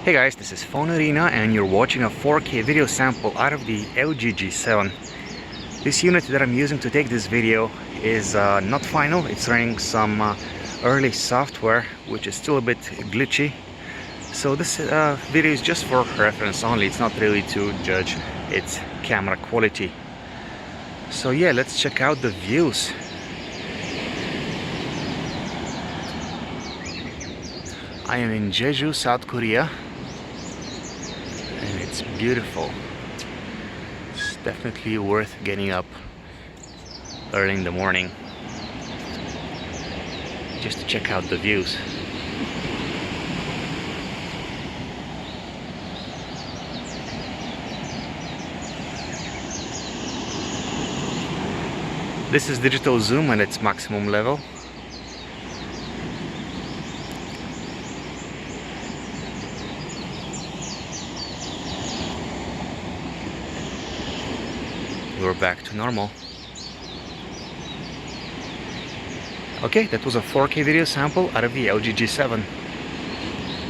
Hey guys, this is PhoneArena and you're watching a 4K video sample out of the LG G7. This unit that I'm using to take this video is not final. It's running some early software which is still a bit glitchy. So this video is just for reference only. It's not really to judge its camera quality. So yeah, let's check out the views. I am in Jeju, South Korea. And it's beautiful. It's definitely worth getting up early in the morning just to check out the views. This is digital zoom at its maximum level. We're back to normal. Okay, that was a 4K video sample out of the LG G7.